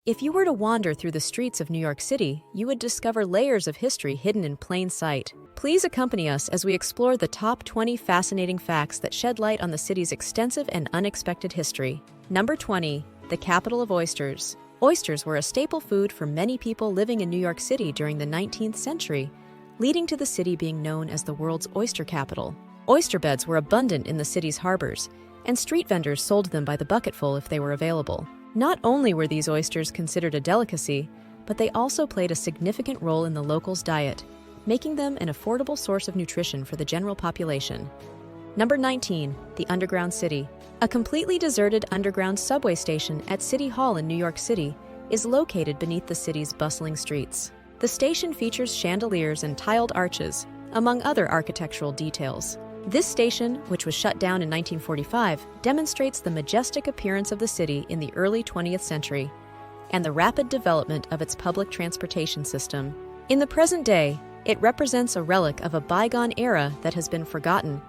If you were to wander through the streets of New York City, you would discover layers of history hidden in plain sight. Please accompany us as we explore the top 20 fascinating facts that shed light on the city's extensive and unexpected history. Number 20. The capital of oysters. Oysters were a staple food for many people living in New York City during the 19th century, leading to the city being known as the world's oyster capital. Oyster beds were abundant in the city's harbors, and street vendors sold them by the bucketful if they were available. Not only were these oysters considered a delicacy, but they also played a significant role in the locals' diet, making them an affordable source of nutrition for the general population. Number 19. The Underground City. A completely deserted underground subway station at City Hall in New York City is located beneath the city's bustling streets. The station features chandeliers and tiled arches, among other architectural details. This station, which was shut down in 1945, demonstrates the majestic appearance of the city in the early 20th century and the rapid development of its public transportation system. In the present day, it represents a relic of a bygone era that has been forgotten,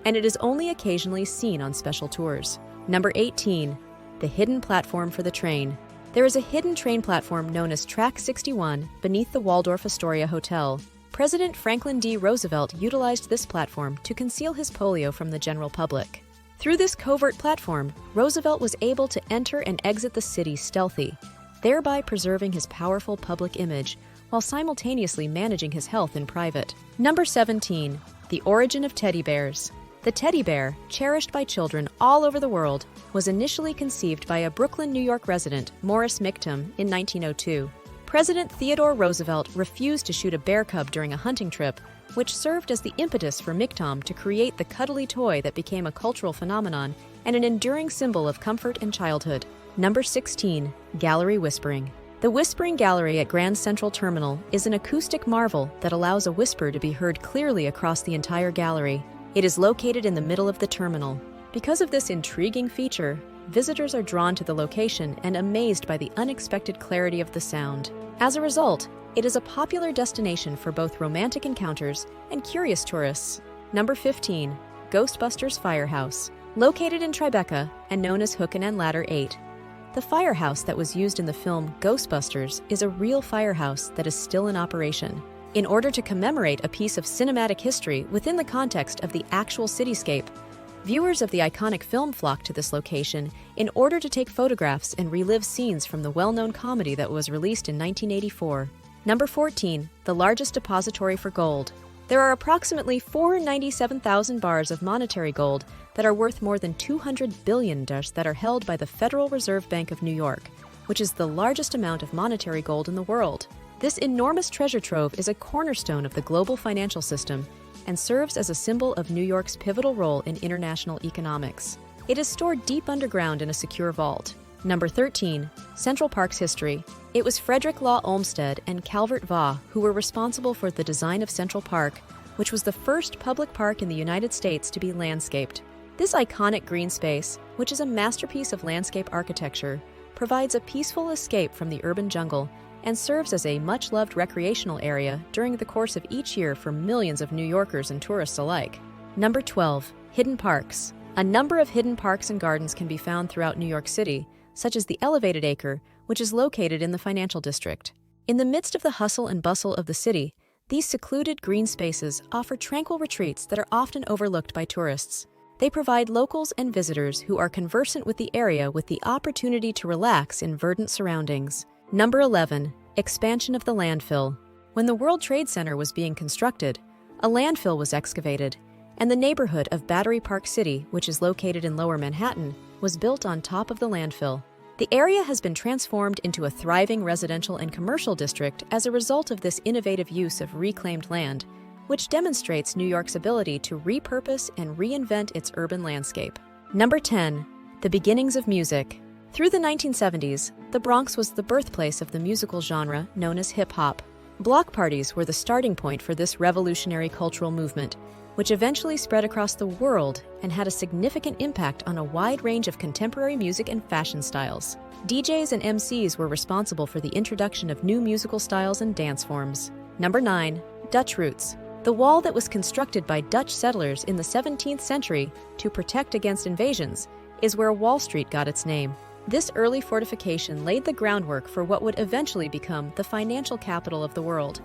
and it is only occasionally seen on special tours. Number 18. The hidden platform for the train. There is a hidden train platform known as Track 61 beneath the Waldorf Astoria Hotel. President Franklin D. Roosevelt utilized this platform to conceal his polio from the general public. Through this covert platform, Roosevelt was able to enter and exit the city stealthy, thereby preserving his powerful public image while simultaneously managing his health in private. Number 17. The origin of teddy bears. The teddy bear, cherished by children all over the world, was initially conceived by a Brooklyn, New York resident, Morris Mictum, in 1902. President Theodore Roosevelt refused to shoot a bear cub during a hunting trip, which served as the impetus for Mictum to create the cuddly toy that became a cultural phenomenon and an enduring symbol of comfort and childhood. Number 16. Gallery Whispering. The Whispering Gallery at Grand Central Terminal is an acoustic marvel that allows a whisper to be heard clearly across the entire gallery. It is located in the middle of the terminal. Because of this intriguing feature, visitors are drawn to the location and amazed by the unexpected clarity of the sound. As a result, it is a popular destination for both romantic encounters and curious tourists. Number 15. Ghostbusters Firehouse. Located in Tribeca and known as Hook and Ladder 8, the firehouse that was used in the film Ghostbusters is a real firehouse that is still in operation. In order to commemorate a piece of cinematic history within the context of the actual cityscape, viewers of the iconic film flock to this location in order to take photographs and relive scenes from the well-known comedy that was released in 1984. Number 14. The largest depository for gold. There are approximately 497,000 bars of monetary gold that are worth more than $200 billion that are held by the Federal Reserve Bank of New York, which is the largest amount of monetary gold in the world. This enormous treasure trove is a cornerstone of the global financial system and serves as a symbol of New York's pivotal role in international economics. It is stored deep underground in a secure vault. Number 13. Central Park's history. It was Frederick Law Olmsted and Calvert Vaux who were responsible for the design of Central Park, which was the first public park in the United States to be landscaped. This iconic green space, which is a masterpiece of landscape architecture, provides a peaceful escape from the urban jungle and serves as a much-loved recreational area during the course of each year for millions of New Yorkers and tourists alike. Number 12. Hidden Parks. A number of hidden parks and gardens can be found throughout New York City, such as the Elevated Acre, which is located in the financial district. In the midst of the hustle and bustle of the city, these secluded green spaces offer tranquil retreats that are often overlooked by tourists. They provide locals and visitors who are conversant with the area with the opportunity to relax in verdant surroundings. Number 11. Expansion of the landfill. When the World Trade Center was being constructed, a landfill was excavated, and the neighborhood of Battery Park City, which is located in Lower Manhattan, was built on top of the landfill. The area has been transformed into a thriving residential and commercial district as a result of this innovative use of reclaimed land, which demonstrates New York's ability to repurpose and reinvent its urban landscape. Number 10. The beginnings of music. Through the 1970s, the Bronx was the birthplace of the musical genre known as hip-hop. Block parties were the starting point for this revolutionary cultural movement, which eventually spread across the world and had a significant impact on a wide range of contemporary music and fashion styles. DJs and MCs were responsible for the introduction of new musical styles and dance forms. Number 9. Dutch roots. The wall that was constructed by Dutch settlers in the 17th century to protect against invasions is where Wall Street got its name. This early fortification laid the groundwork for what would eventually become the financial capital of the world,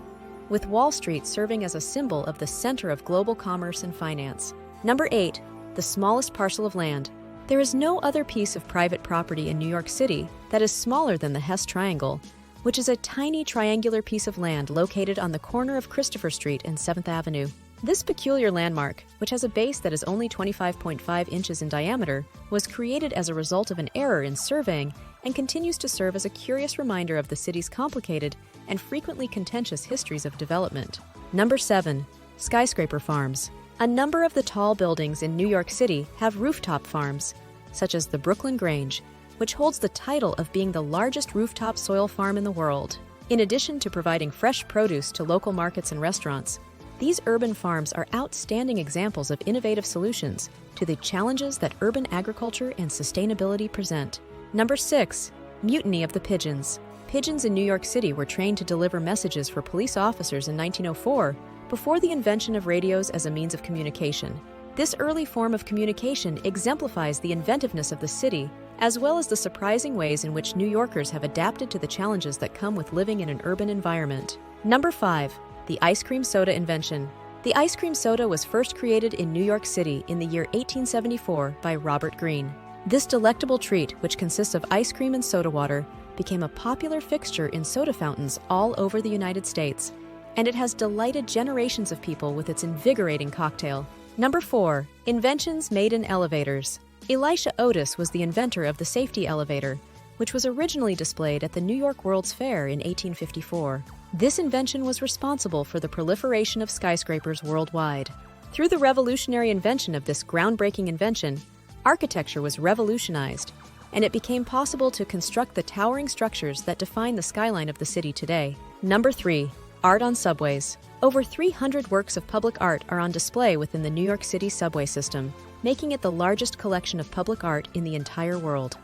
with Wall Street serving as a symbol of the center of global commerce and finance. Number 8. The smallest parcel of land. There is no other piece of private property in New York City that is smaller than the Hess Triangle, which is a tiny triangular piece of land located on the corner of Christopher Street and 7th Avenue. This peculiar landmark, which has a base that is only 25.5 inches in diameter, was created as a result of an error in surveying and continues to serve as a curious reminder of the city's complicated and frequently contentious histories of development. Number 7. Skyscraper Farms. A number of the tall buildings in New York City have rooftop farms, such as the Brooklyn Grange, which holds the title of being the largest rooftop soil farm in the world. In addition to providing fresh produce to local markets and restaurants, these urban farms are outstanding examples of innovative solutions to the challenges that urban agriculture and sustainability present. Number 6. Mutiny of the Pigeons. Pigeons in New York City were trained to deliver messages for police officers in 1904, before the invention of radios as a means of communication. This early form of communication exemplifies the inventiveness of the city, as well as the surprising ways in which New Yorkers have adapted to the challenges that come with living in an urban environment. Number 5. The ice cream soda invention. The ice cream soda was first created in New York City in the year 1874 by Robert Greene. This delectable treat, which consists of ice cream and soda water, became a popular fixture in soda fountains all over the United States, and it has delighted generations of people with its invigorating cocktail. Number 4. Inventions made in elevators. Elisha Otis was the inventor of the safety elevator, which was originally displayed at the New York World's Fair in 1854. This invention was responsible for the proliferation of skyscrapers worldwide. Through the revolutionary invention of this groundbreaking invention, architecture was revolutionized, and it became possible to construct the towering structures that define the skyline of the city today. Number 3. Art on subways. Over 300 works of public art are on display within the New York City subway system, making it the largest collection of public art in the entire world.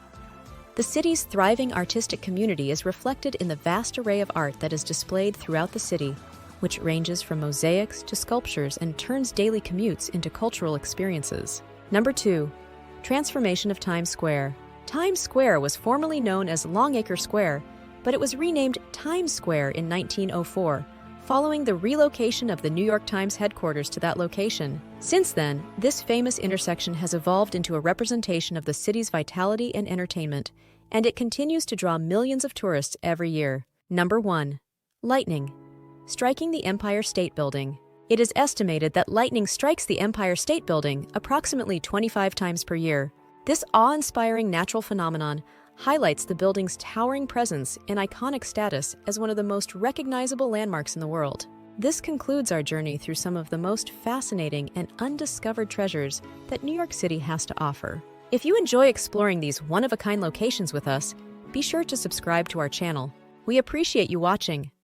The city's thriving artistic community is reflected in the vast array of art that is displayed throughout the city, which ranges from mosaics to sculptures and turns daily commutes into cultural experiences. Number 2. Transformation of Times Square. Times Square was formerly known as Longacre Square, but it was renamed Times Square in 1904, following the relocation of the New York Times headquarters to that location. Since then, this famous intersection has evolved into a representation of the city's vitality and entertainment, and it continues to draw millions of tourists every year. Number 1. Lightning. Striking the Empire State Building. It is estimated that lightning strikes the Empire State Building approximately 25 times per year. This awe-inspiring natural phenomenon highlights the building's towering presence and iconic status as one of the most recognizable landmarks in the world. This concludes our journey through some of the most fascinating and undiscovered treasures that New York City has to offer. If you enjoy exploring these one-of-a-kind locations with us, be sure to subscribe to our channel. We appreciate you watching.